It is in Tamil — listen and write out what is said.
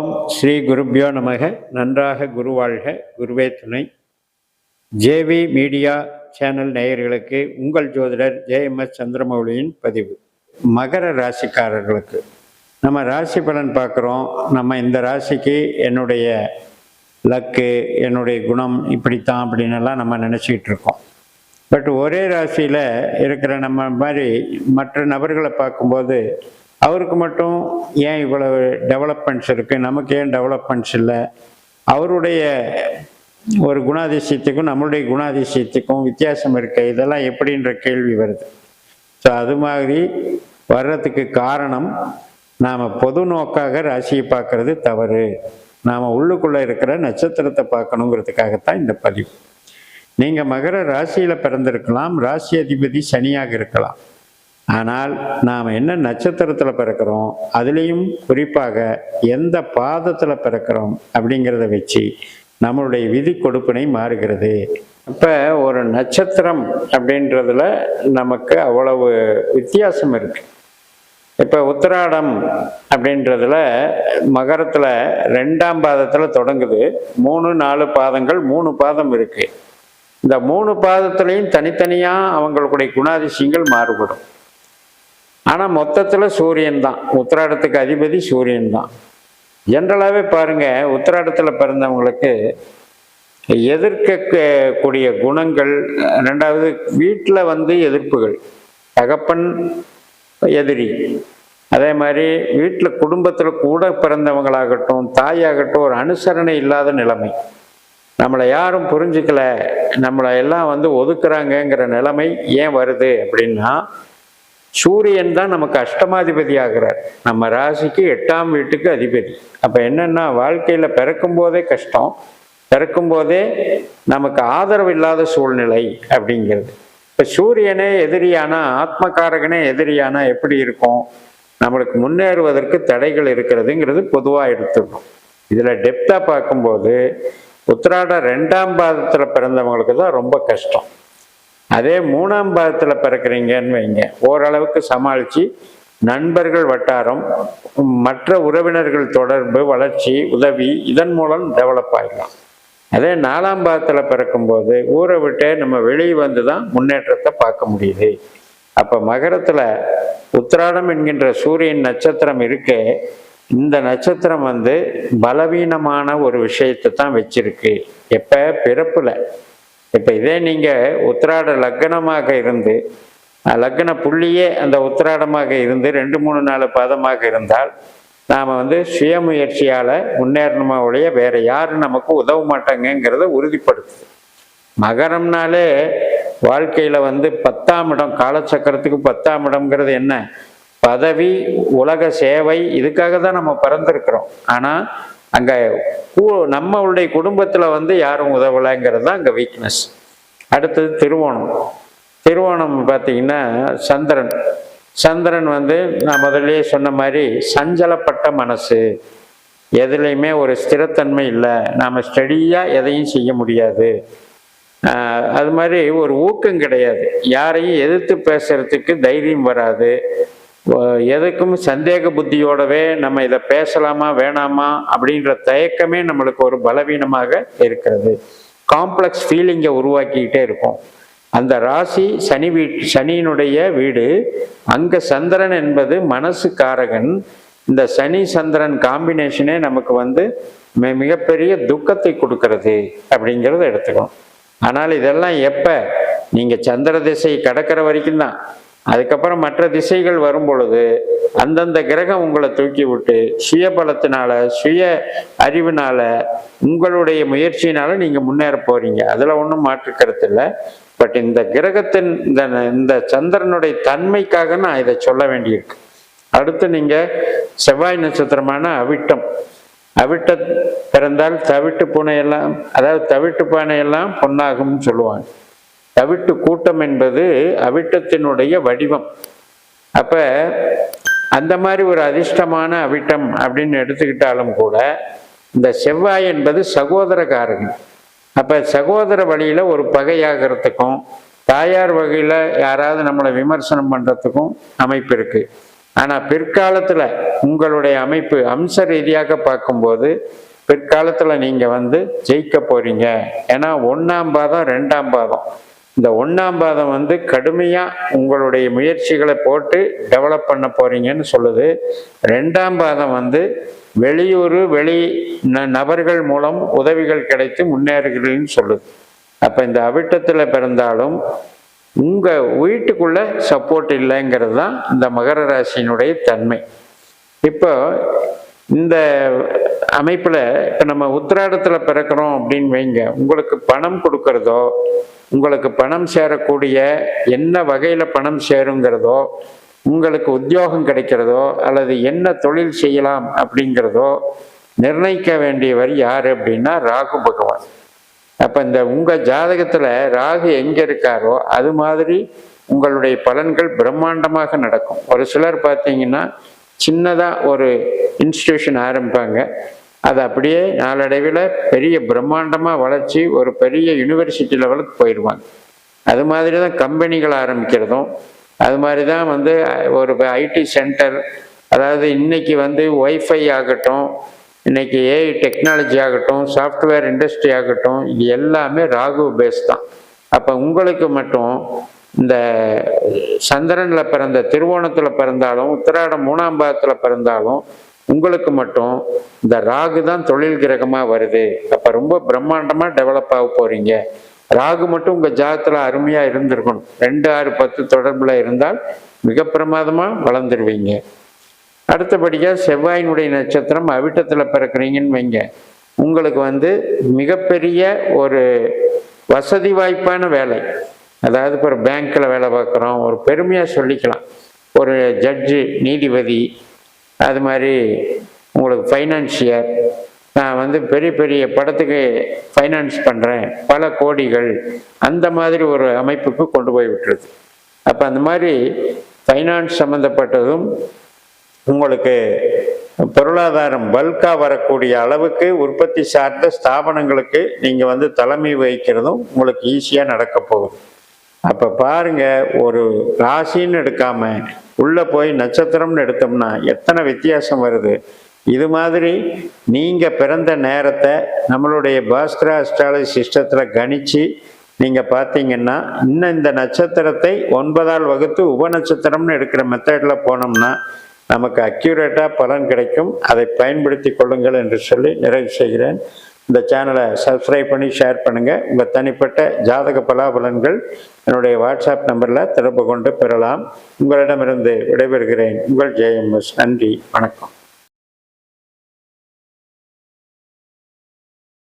ஓம் ஸ்ரீ குருப்யோ நமக. நன்றாக குருவாழ்க, குருவே துணை. ஜேவி மீடியா சேனல் நேயர்களுக்கு உங்கள் ஜோதிடர் ஜேஎம்எஸ் சந்திரமௌலியின் பதிவு. மகர ராசிக்காரர்களுக்கு நம்ம ராசி பலன் பார்க்குறோம். நம்ம இந்த ராசிக்கு என்னுடைய லக்கு, என்னுடைய குணம் இப்படித்தான் அப்படின்னெல்லாம் நம்ம நினச்சிக்கிட்டு இருக்கோம். பட் ஒரே ராசியில் இருக்கிற நம்ம மாதிரி மற்ற நபர்களை பார்க்கும்போது அவருக்கு மட்டும் ஏன் இவ்வளவு டெவலப்மெண்ட்ஸ் இருக்குது, நமக்கு ஏன் டெவலப்மெண்ட்ஸ் இல்லை, அவருடைய ஒரு குணாதிசயத்துக்கும் நம்மளுடைய குணாதிசயத்துக்கும் வித்தியாசம் இருக்கு, இதெல்லாம் எப்படின்ற கேள்வி வருது. ஸோ அது மாதிரி வர்றதுக்கு காரணம் நாம் பொது நோக்காக ராசியை பார்க்கறது தவறு. நாம் உள்ளுக்குள்ளே இருக்கிற நட்சத்திரத்தை பார்க்கணுங்கிறதுக்காகத்தான் இந்த பதிவு. நீங்கள் மகர ராசியில் பிறந்திருக்கலாம், ராசி அதிபதி சனியாக இருக்கலாம். ஆனால் நாம் என்ன நட்சத்திரத்தில் பிறக்கிறோம், அதுலேயும் குறிப்பாக எந்த பாதத்தில் பிறக்கிறோம் அப்படிங்கிறத வச்சு நம்மளுடைய விதி கொடுப்பினை மாறுகிறது. இப்போ ஒரு நட்சத்திரம் அப்படின்றதுல நமக்கு அவ்வளவு வித்தியாசம் இருக்குது. இப்போ உத்திராடம் அப்படின்றதுல மகரத்தில் 2ஆம் பாதத்தில் தொடங்குது. 3-4 பாதங்கள், 3 பாதம் இருக்குது. இந்த 3 பாதத்துலேயும் தனித்தனியாக அவங்களுடைய குணாதிசயங்கள் மாறுபடும். ஆனால் மொத்தத்தில் சூரியன் தான், உத்திராடத்துக்கு அதிபதி சூரியன் தான். ஜென்ரலாகவே பாருங்கள், உத்திராடத்தில் பிறந்தவங்களுக்கு எதிர்க்கக்கூடிய குணங்கள், ரெண்டாவது வீட்டில் எதிர்ப்புகள், தகப்பன் எதிரி, அதே மாதிரி வீட்டில் குடும்பத்தில் கூட பிறந்தவங்களாகட்டும் தாயாகட்டும் ஒரு அனுசரணை இல்லாத நிலைமை, நம்மளை யாரும் புரிஞ்சுக்கல, நம்மளை எல்லாம் ஒதுக்குறாங்கங்கிற நிலைமை ஏன் வருது அப்படின்னா சூரியன் தான் நமக்கு அஷ்டமாதிபதி ஆகிறார். நம்ம ராசிக்கு 8ஆம் வீட்டுக்கு அதிபதி. அப்போ என்னென்னா வாழ்க்கையில் பிறக்கும் போதே கஷ்டம், பிறக்கும் போதே நமக்கு ஆதரவு இல்லாத சூழ்நிலை அப்படிங்கிறது. இப்போ சூரியனே எதிரியானா, ஆத்மகாரகனே எதிரியானா எப்படி இருக்கும்? நம்மளுக்கு முன்னேறுவதற்கு தடைகள் இருக்கிறதுங்கிறது பொதுவாக எடுத்துக்கணும். இதில் டெப்த்தாக பார்க்கும்போது உத்திராட 2ஆம் பாதத்தில் பிறந்தவங்களுக்கு தான் ரொம்ப கஷ்டம். அதே 3ஆம் பாதத்தில் பிறக்கிறீங்கன்னு வைங்க, ஓரளவுக்கு சமாளித்து நண்பர்கள் வட்டாரம், மற்ற உறவினர்கள் தொடர்பு, வளர்ச்சி, உதவி, இதன் மூலம் டெவலப் ஆகிடலாம். அதே 4ஆம் பாதத்தில் பிறக்கும்போது ஊரை விட்டு நம்ம வெளியே தான் முன்னேற்றத்தை பார்க்க முடியுது. அப்போ மகரத்தில் உத்திராடம் என்கின்ற சூரியன் நட்சத்திரம் இருக்கு. இந்த நட்சத்திரம் பலவீனமான ஒரு விஷயத்தை தான் வச்சிருக்கு. எப்போ பிறப்பில். இப்போ இதே நீங்கள் உத்திராட லக்னமாக இருந்து, லக்ன புள்ளியே அந்த உத்திராடமாக இருந்து 2-3-4 பாதமாக இருந்தால் நாம் சுயமுயற்சியால் முன்னேறணுமா ஒழிய வேறு யாரும் நமக்கு உதவ மாட்டாங்கங்கிறத உறுதிப்படுத்துது. மகரம்னாலே வாழ்க்கையில் 10ஆம் இடம், காலச்சக்கரத்துக்கு 10ஆம் இடம்ங்கிறது என்ன? பதவி, உலக சேவை, இதுக்காக தான் நம்ம பிறந்திருக்கிறோம். ஆனால் அங்கே நம்மளுடைய குடும்பத்தில் யாரும் உதவலைங்கிறது தான் அங்கே வீக்னஸ். அடுத்தது திருவோணம். திருவோணம் பார்த்திங்கன்னா சந்திரன் நான் முதல்ல சொன்ன மாதிரி சஞ்சலப்பட்ட மனசு, எதுலேயுமே ஒரு ஸ்திரத்தன்மை இல்லை, நாம் ஸ்டடியாக எதையும் செய்ய முடியாது, அது மாதிரி ஒரு ஊக்கம் கிடையாது, யாரையும் எதிர்த்து பேசுறதுக்கு தைரியம் வராது, எதுக்கும் சந்தேக புத்தியோடவே நம்ம இதை பேசலாமா வேணாமா அப்படின்ற தயக்கமே நம்மளுக்கு ஒரு பலவீனமாக இருக்கிறது. காம்ப்ளெக்ஸ் ஃபீலிங்கை உருவாக்கிக்கிட்டே இருக்கும். அந்த ராசி சனியினுடைய வீடு. அங்கே சந்திரன் என்பது மனசு காரகன். இந்த சனி சந்திரன் காம்பினேஷனே நமக்கு மிகப்பெரிய துக்கத்தை கொடுக்கறது அப்படிங்கிறத எடுத்துக்கணும். ஆனால் இதெல்லாம் எப்போ? நீங்கள் சந்திர திசை கடக்கிற வரைக்கும் தான். அதுக்கப்புறம் மற்ற திசைகள் வரும் பொழுது அந்தந்த கிரகம் உங்களை தூக்கி விட்டு சுய பலத்தினால, சுய அறிவினால, உங்களுடைய முயற்சியினால நீங்கள் முன்னேற போறீங்க. அதில் ஒன்றும் மாற்றுக்கிறது இல்லை. பட் இந்த கிரகத்தின் இந்த சந்திரனுடைய தன்மைக்காக நான் இதை சொல்ல வேண்டியிருக்கு. அடுத்து நீங்கள் செவ்வாய் நட்சத்திரமான அவிட்ட பிறந்தால் தவிட்டு பூனையெல்லாம், அதாவது தவிட்டு பானையெல்லாம் பொன்னாகும்னு சொல்லுவாங்க. தவிட்டு கூட்டம் என்பது அவிட்டத்தினுடைய வடிவம். அப்போ அந்த மாதிரி ஒரு அதிர்ஷ்டமான அவிட்டம் அப்படின்னு எடுத்துக்கிட்டாலும் கூட இந்த செவ்வாய் என்பது சகோதரக்காரகன். அப்போ சகோதர வழியில் ஒரு பகையாகிறதுக்கும், தாயார் வகையில் யாராவது நம்மளை விமர்சனம் பண்ணுறதுக்கும் அமைப்பு இருக்குது. ஆனால் பிற்காலத்தில் உங்களுடைய அமைப்பு அம்ச ரீதியாக பார்க்கும்போது பிற்காலத்தில் நீங்கள் வந்து ஜெயிக்க போகிறீங்க. ஏன்னா 1ஆம் பாதம் 2ஆம் பாதம், இந்த 1ஆம் பாதம் வந்து கடுமையாக உங்களுடைய முயற்சிகளை போட்டு டெவலப் பண்ண போகிறீங்கன்னு சொல்லுது. 2ஆம் பாதம் வந்து வெளியூர் நபர்கள் மூலம் உதவிகள் கிடைத்து முன்னேறுகிறீன்னு சொல்லுது. அப்போ இந்த அவிட்டத்தில் பிறந்தாலும் உங்கள் வீட்டுக்குள்ளே சப்போர்ட் இல்லைங்கிறது தான் இந்த மகர ராசியினுடைய தன்மை. இப்போ இந்த அமைப்பில் இப்போ நம்ம உத்திராடத்தில் பிறக்கிறோம் அப்படின்னு வைங்க, உங்களுக்கு பணம் கொடுக்கறதோ, உங்களுக்கு பணம் சேரக்கூடிய என்ன வகையில் பணம் சேருங்கிறதோ, உங்களுக்கு உத்தியோகம் கிடைக்கிறதோ அல்லது என்ன தொழில் செய்யலாம் அப்படிங்கிறதோ நிர்ணயிக்க வேண்டியவர் யார் அப்படின்னா ராகு பகவான். அப்போ இந்த உங்கள் ஜாதகத்தில் ராகு எங்கே இருக்காரோ அது மாதிரி உங்களுடைய பலன்கள் பிரம்மாண்டமாக நடக்கும். ஒரு சிலர் பார்த்தீங்கன்னா சின்னதாக ஒரு இன்ஸ்டிடியூஷன் ஆரம்பிப்பாங்க, அது அப்படியே நாளடைவில் பெரிய பிரம்மாண்டமாக வளர்ச்சி ஒரு பெரிய யூனிவர்சிட்டி லெவலுக்கு போயிடுவாங்க. அது மாதிரி தான் கம்பெனிகள் ஆரம்பிக்கிறதும், அது மாதிரி தான் வந்து ஒரு ஐடி சென்டர், அதாவது இன்னைக்கு வந்து ஒய்ஃபை ஆகட்டும், இன்னைக்கு ஏஐ டெக்னாலஜி ஆகட்டும், சாஃப்ட்வேர் இண்டஸ்ட்ரி ஆகட்டும், இது எல்லாமே ராகு பேஸ் தான். அப்போ உங்களுக்கு மட்டும் இந்த சந்திரனில் பிறந்த திருவோணத்தில் பிறந்தாலும் உத்திராடம் 3ஆம் பாதத்தில் பிறந்தாலும் உங்களுக்கு மட்டும் இந்த ராகு தான் தொழில் கிரகமாக வருது. அப்போ ரொம்ப பிரம்மாண்டமாக டெவலப் ஆக போகிறீங்க. ராகு மட்டும் உங்கள் ஜாதகத்தில் அருமையாக இருந்திருக்கணும். 2, 6, 10 தொடர்பில் இருந்தால் மிக பிரமாதமாக வளர்ந்துருவீங்க. அடுத்தபடியாக செவ்வாயினுடைய நட்சத்திரம் அவிட்டத்தில் பிறக்கிறீங்கன்னு வைங்க, உங்களுக்கு வந்து மிகப்பெரிய ஒரு வசதி வாய்ப்பான வேலை, அதாவது இப்போ ஒரு பேங்க்கில் வேலை பார்க்குறோம், ஒரு பெருமையாக சொல்லிக்கலாம், ஒரு ஜட்ஜு நீதிபதி, அது மாதிரி உங்களுக்கு ஃபைனான்சியர், நான் வந்து பெரிய பெரிய படத்துக்கு ஃபைனான்ஸ் பண்ணுறேன், பல கோடிகள், அந்த மாதிரி ஒரு அமைப்புக்கு கொண்டு போய் விட்டுருது. அப்போ அந்த மாதிரி ஃபைனான்ஸ் சம்மந்தப்பட்டதும் உங்களுக்கு பொருளாதாரம் பல்காக வரக்கூடிய அளவுக்கு உற்பத்தி சார்ந்த ஸ்தாபனங்களுக்கு நீங்கள் வந்து தலைமை வகிக்கிறதும் உங்களுக்கு ஈஸியாக நடக்க போகுது. அப்போ பாருங்கள், ஒரு ராசின்னு எடுக்காமல் உள்ளே போய் நட்சத்திரம்னு எடுத்தோம்னா எத்தனை வித்தியாசம் வருது. இது மாதிரி நீங்கள் பிறந்த நேரத்தை நம்மளுடைய பாஸ்கரா அஸ்ட்ராலஜி சிஸ்டத்தில் கணித்து நீங்கள் பார்த்தீங்கன்னா, இன்னும் இந்த நட்சத்திரத்தை 9ஆல் வகுத்து உபநட்சத்திரம்னு எடுக்கிற மெத்தடில் போனோம்னா நமக்கு அக்யூரேட்டாக பலன் கிடைக்கும். அதை பயன்படுத்தி கொள்ளுங்கள் என்று சொல்லி நிறைவு செய்கிறேன். இந்த சேனலை சப்ஸ்கிரைப் பண்ணி ஷேர் பண்ணுங்கள். உங்கள் தனிப்பட்ட ஜாதக பலாபலன்கள் என்னுடைய வாட்ஸ்அப் நம்பரில் தொடர்பு கொண்டு பெறலாம். உங்களிடமிருந்து விடைபெறுகிறேன். உங்கள் JMS. நன்றி, வணக்கம்.